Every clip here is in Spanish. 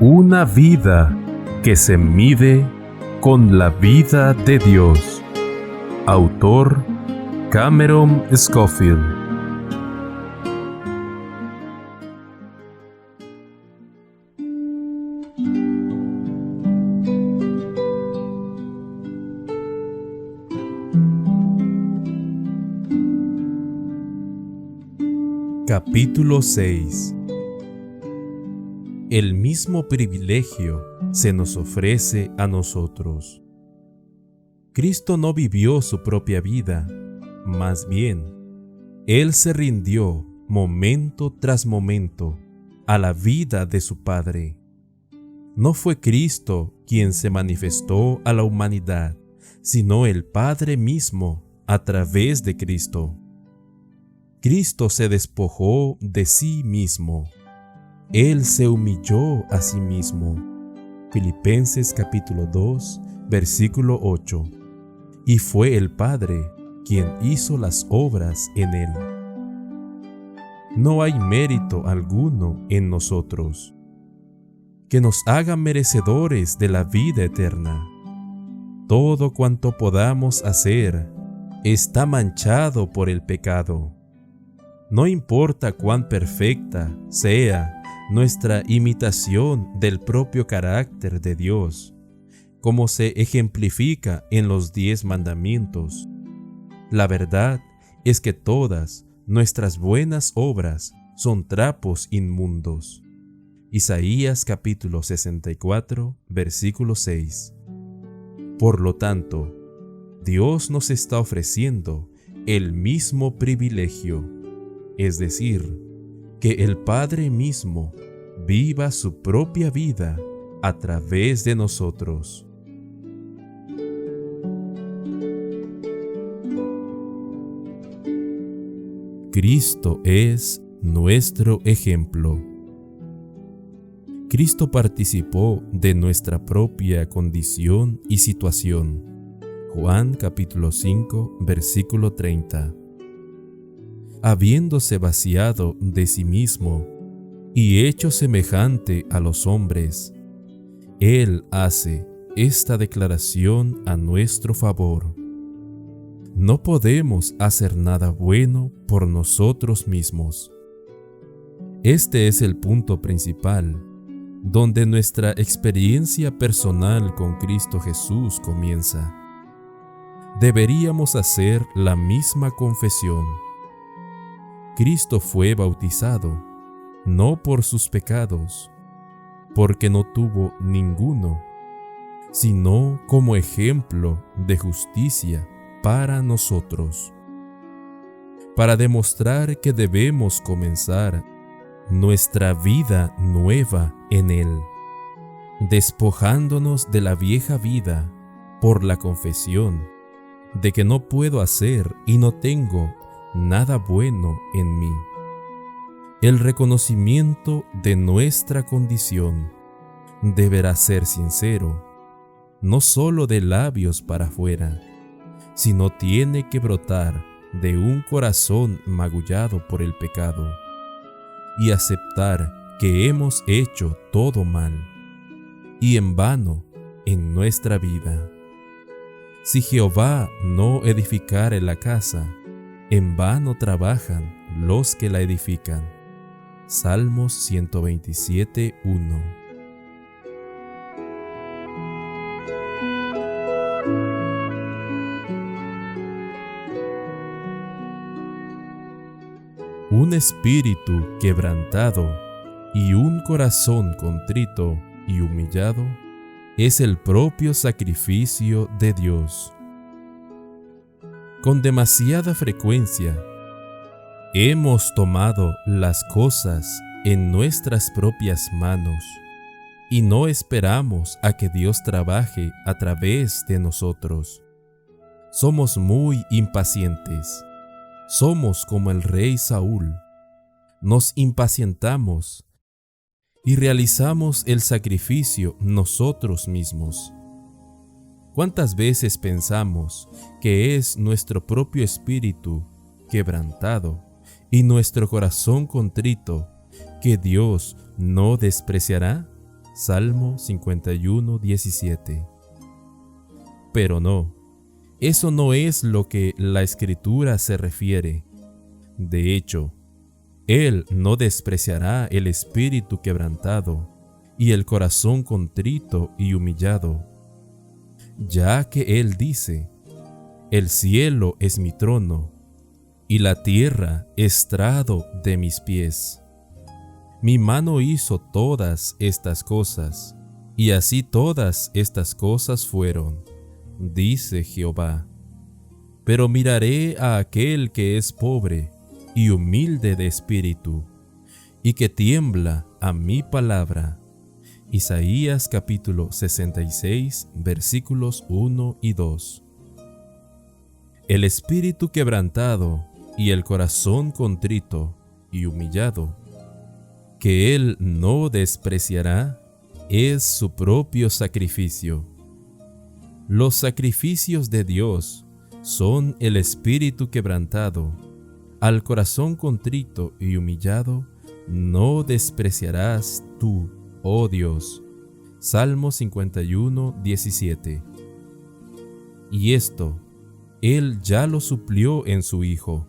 Una vida que se mide con la vida de Dios. Autor Cameron Scofield. Capítulo 6. El mismo privilegio se nos ofrece a nosotros. Cristo no vivió su propia vida, más bien, Él se rindió momento tras momento a la vida de su Padre. No fue Cristo quien se manifestó a la humanidad, sino el Padre mismo a través de Cristo. Cristo se despojó de sí mismo. Él se humilló a sí mismo. Filipenses capítulo 2, versículo 8. Y fue el Padre quien hizo las obras en Él. No hay mérito alguno en nosotros que nos haga merecedores de la vida eterna. Todo cuanto podamos hacer está manchado por el pecado. No importa cuán perfecta sea nuestra imitación del propio carácter de Dios, como se ejemplifica en los 10 mandamientos. La verdad es que todas nuestras buenas obras son trapos inmundos. Isaías capítulo 64, versículo 6. Por lo tanto, Dios nos está ofreciendo el mismo privilegio, es decir, que el Padre mismo viva su propia vida a través de nosotros. Cristo es nuestro ejemplo. Cristo participó de nuestra propia condición y situación. Juan capítulo 5, versículo 30. Habiéndose vaciado de sí mismo y hecho semejante a los hombres, Él hace esta declaración a nuestro favor: no podemos hacer nada bueno por nosotros mismos. Este es el punto principal, donde nuestra experiencia personal con Cristo Jesús comienza. Deberíamos hacer la misma confesión. Cristo fue bautizado, no por sus pecados, porque no tuvo ninguno, sino como ejemplo de justicia para nosotros, para demostrar que debemos comenzar nuestra vida nueva en Él, despojándonos de la vieja vida por la confesión de que no puedo hacer y no tengo nada bueno en mí. El reconocimiento de nuestra condición deberá ser sincero, no solo de labios para afuera, sino tiene que brotar de un corazón magullado por el pecado y aceptar que hemos hecho todo mal y en vano en nuestra vida. Si Jehová no edificare la casa, en vano trabajan los que la edifican. Salmos 127, 1. Un espíritu quebrantado y un corazón contrito y humillado es el propio sacrificio de Dios. Con demasiada frecuencia, hemos tomado las cosas en nuestras propias manos y no esperamos a que Dios trabaje a través de nosotros. Somos muy impacientes. Somos como el rey Saúl. Nos impacientamos y realizamos el sacrificio nosotros mismos. ¿Cuántas veces pensamos que es nuestro propio espíritu quebrantado y nuestro corazón contrito que Dios no despreciará? Salmo 51, 17. Pero no, eso no es lo que la Escritura se refiere. De hecho, Él no despreciará el espíritu quebrantado y el corazón contrito y humillado, ya que Él dice: el cielo es mi trono, y la tierra estrado de mis pies. Mi mano hizo todas estas cosas, y así todas estas cosas fueron, dice Jehová. Pero miraré a aquel que es pobre y humilde de espíritu, y que tiembla a mi palabra. Isaías capítulo 66, versículos 1 y 2. El espíritu quebrantado y el corazón contrito y humillado, que Él no despreciará, es su propio sacrificio. Los sacrificios de Dios son el espíritu quebrantado. Al corazón contrito y humillado no despreciarás tú, oh Dios. Salmo 51, 17. Y esto Él ya lo suplió en su Hijo.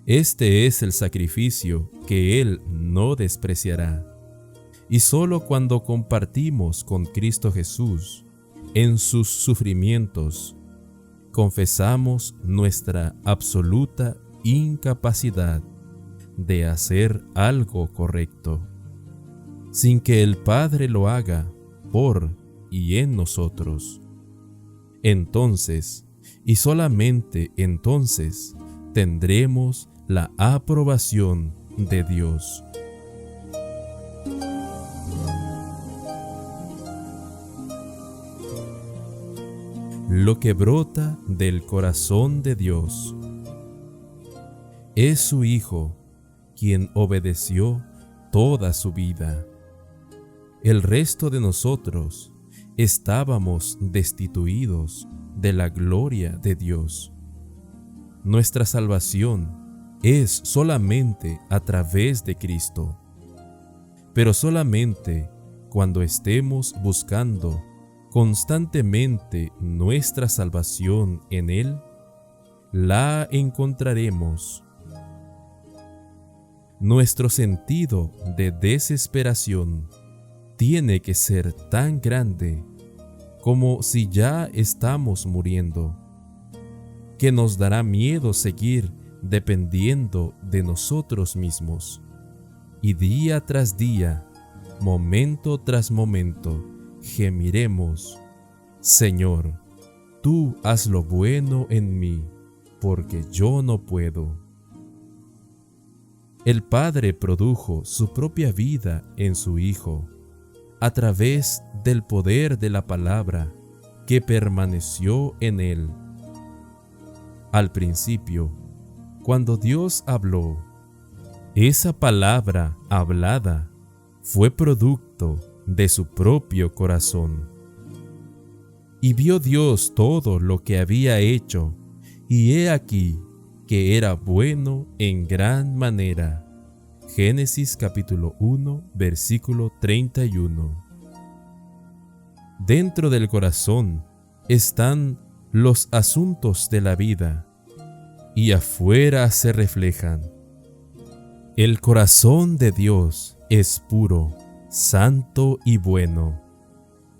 Este es el sacrificio que Él no despreciará. Y solo cuando compartimos con Cristo Jesús en sus sufrimientos, confesamos nuestra absoluta incapacidad de hacer algo correcto, sin que el Padre lo haga por y en nosotros. Entonces, y solamente entonces, tendremos la aprobación de Dios. Lo que brota del corazón de Dios es su Hijo, quien obedeció toda su vida. El resto de nosotros estábamos destituidos de la gloria de Dios. Nuestra salvación es solamente a través de Cristo, pero solamente cuando estemos buscando constantemente nuestra salvación en Él, la encontraremos. Nuestro sentido de desesperación tiene que ser tan grande como si ya estamos muriendo, que nos dará miedo seguir dependiendo de nosotros mismos. Y día tras día, momento tras momento, gemiremos: Señor, tú haz lo bueno en mí, porque yo no puedo. El Padre produjo su propia vida en su Hijo, a través del poder de la palabra que permaneció en Él. Al principio, cuando Dios habló, esa palabra hablada fue producto de su propio corazón. Y vio Dios todo lo que había hecho, y he aquí que era bueno en gran manera. Génesis capítulo 1, versículo 31. Dentro del corazón están los asuntos de la vida, y afuera se reflejan. El corazón de Dios es puro, santo y bueno,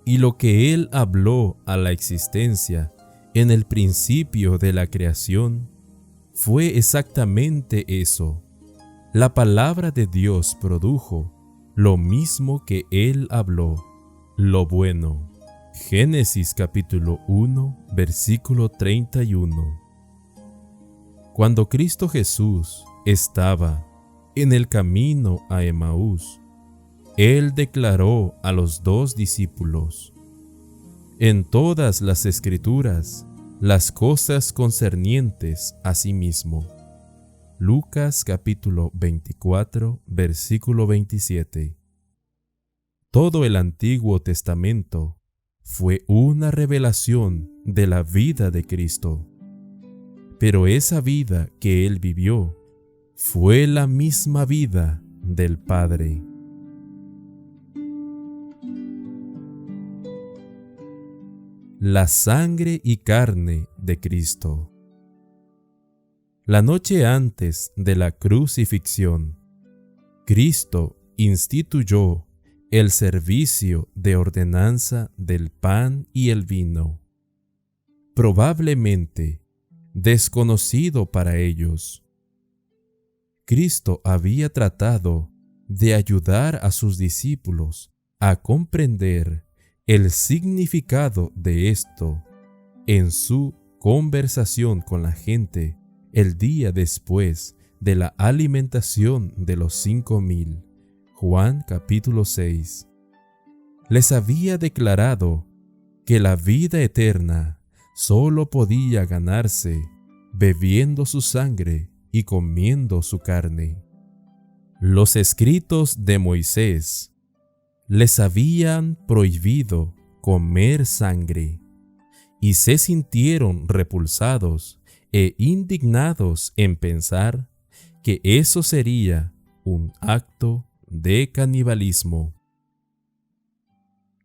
y lo que Él habló a la existencia en el principio de la creación fue exactamente eso. La palabra de Dios produjo lo mismo que Él habló, lo bueno. Génesis capítulo 1, versículo 31. Cuando Cristo Jesús estaba en el camino a Emaús, Él declaró a los 2 discípulos: en todas las Escrituras, las cosas concernientes a sí mismo. Lucas capítulo 24, versículo 27. Todo el Antiguo Testamento fue una revelación de la vida de Cristo, pero esa vida que Él vivió fue la misma vida del Padre. la sangre y carne de Cristo. La noche antes de la crucifixión, Cristo instituyó el servicio de ordenanza del pan y el vino, probablemente desconocido para ellos. Cristo había tratado de ayudar a sus discípulos a comprender el significado de esto en su conversación con la gente el día después de la alimentación de los 5,000. Juan capítulo 6. Les había declarado que la vida eterna solo podía ganarse bebiendo su sangre y comiendo su carne. Los escritos de Moisés les habían prohibido comer sangre y se sintieron repulsados e indignados en pensar que eso sería un acto de canibalismo.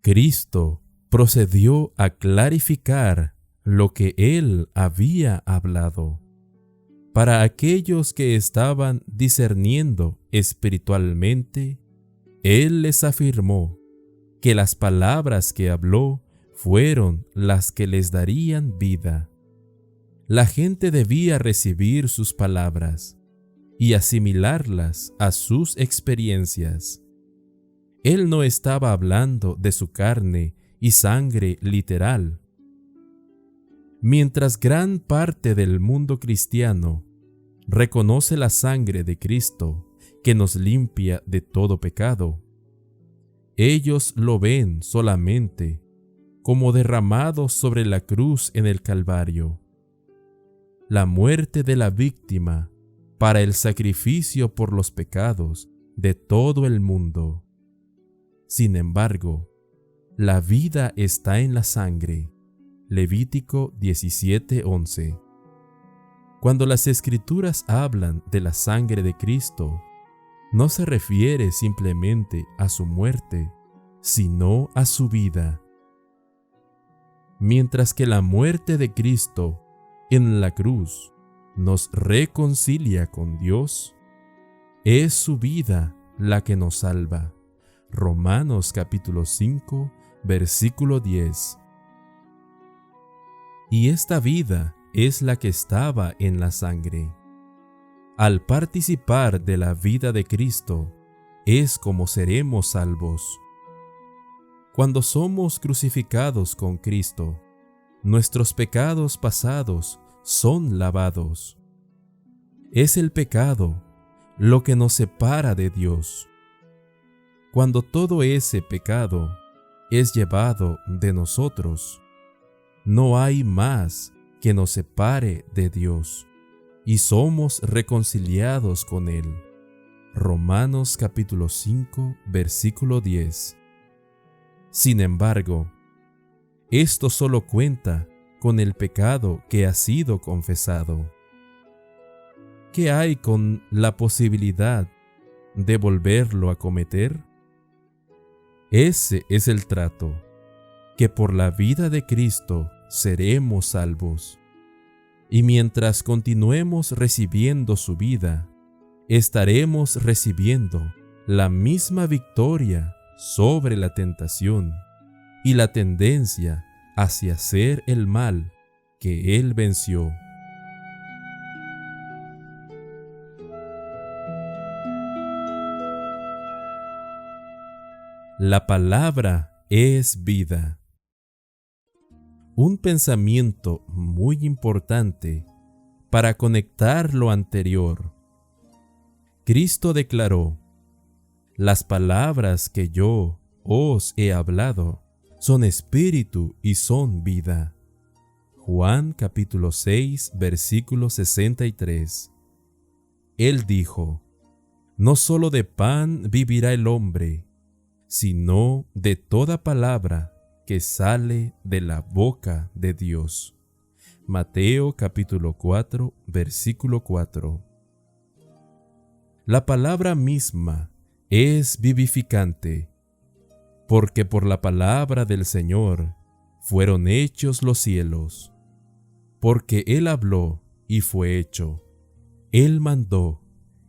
Cristo procedió a clarificar lo que él había hablado. Para aquellos que estaban discerniendo espiritualmente, él les afirmó que las palabras que habló fueron las que les darían vida. La gente debía recibir sus palabras y asimilarlas a sus experiencias. Él no estaba hablando de su carne y sangre literal. Mientras gran parte del mundo cristiano reconoce la sangre de Cristo que nos limpia de todo pecado, ellos lo ven solamente como derramado sobre la cruz en el Calvario. La muerte de la víctima para el sacrificio por los pecados de todo el mundo. Sin embargo, la vida está en la sangre. Levítico 17:11. Cuando las Escrituras hablan de la sangre de Cristo, no se refiere simplemente a su muerte, sino a su vida. Mientras que la muerte de Cristo en la cruz nos reconcilia con Dios, es su vida la que nos salva. Romanos capítulo 5, versículo 10. Y esta vida es la que estaba en la sangre. Al participar de la vida de Cristo, es como seremos salvos. Cuando somos crucificados con Cristo, nuestros pecados pasados son lavados. Es el pecado lo que nos separa de Dios. Cuando todo ese pecado es llevado de nosotros, no hay más que nos separe de Dios y somos reconciliados con Él. Romanos capítulo 5, versículo 10. Sin embargo, esto solo cuenta con el pecado que ha sido confesado. ¿Qué hay con la posibilidad de volverlo a cometer? Ese es el trato, que por la vida de Cristo seremos salvos. Y mientras continuemos recibiendo su vida, estaremos recibiendo la misma victoria sobre la tentación y la tendencia hacia hacer el mal que Él venció. La palabra es vida. Un pensamiento muy importante para conectar lo anterior. Cristo declaró: las palabras que yo os he hablado son espíritu y son vida. Juan capítulo 6, versículo 63. Él dijo: no solo de pan vivirá el hombre, sino de toda palabra que sale de la boca de Dios. Mateo capítulo 4, versículo 4. La palabra misma es vivificante, porque por la palabra del Señor fueron hechos los cielos. Porque Él habló y fue hecho. Él mandó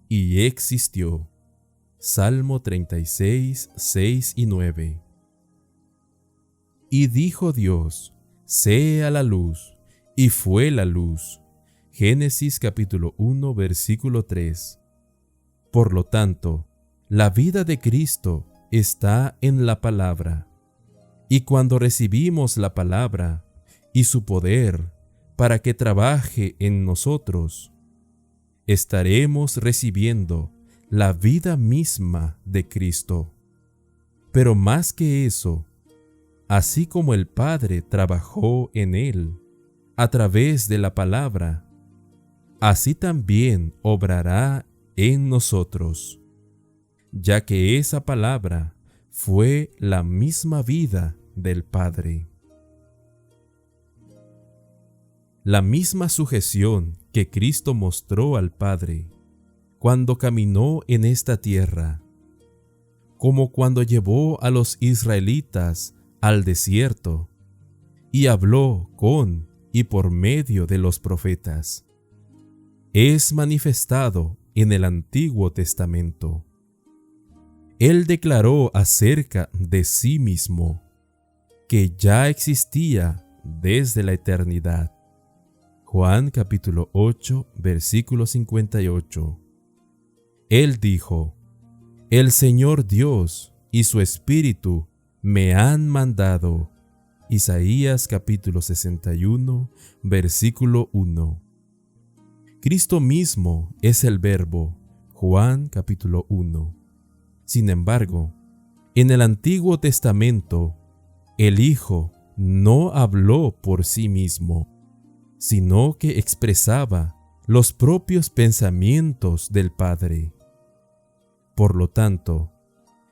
y existió. Salmo 36, 6 y 9. Y dijo Dios: sea la luz, y fue la luz. Génesis capítulo 1, versículo 3. Por lo tanto, la vida de Cristo está en la palabra. Y cuando recibimos la palabra y su poder para que trabaje en nosotros, estaremos recibiendo la vida misma de Cristo. Pero más que eso, así como el Padre trabajó en Él a través de la palabra, así también obrará en nosotros, ya que esa palabra fue la misma vida del Padre. La misma sujeción que Cristo mostró al Padre cuando caminó en esta tierra, como cuando llevó a los israelitas al desierto y habló con y por medio de los profetas, es manifestado en el Antiguo Testamento. Él declaró acerca de sí mismo que ya existía desde la eternidad. Juan capítulo 8, versículo 58. Él dijo: el Señor Dios y su Espíritu me han mandado. Isaías capítulo 61, versículo 1. Cristo mismo es el Verbo. Juan capítulo 1. Sin embargo, en el Antiguo Testamento, el Hijo no habló por sí mismo, sino que expresaba los propios pensamientos del Padre. Por lo tanto,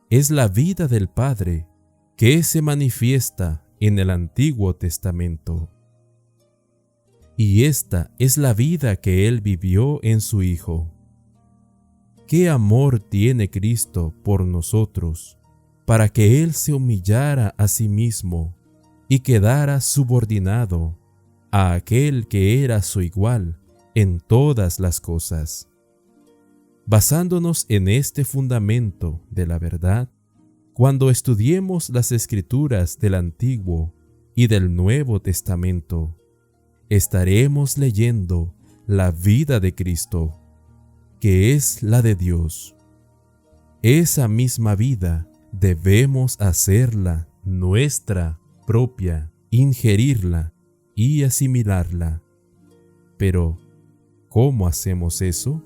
es la vida del Padre que se manifiesta en el Antiguo Testamento. Y esta es la vida que Él vivió en su Hijo. ¿Qué amor tiene Cristo por nosotros para que Él se humillara a sí mismo y quedara subordinado a aquel que era su igual en todas las cosas? Basándonos en este fundamento de la verdad, cuando estudiemos las Escrituras del Antiguo y del Nuevo Testamento, estaremos leyendo la vida de Cristo, que es la de Dios. Esa misma vida debemos hacerla nuestra propia, ingerirla y asimilarla. Pero, ¿cómo hacemos eso?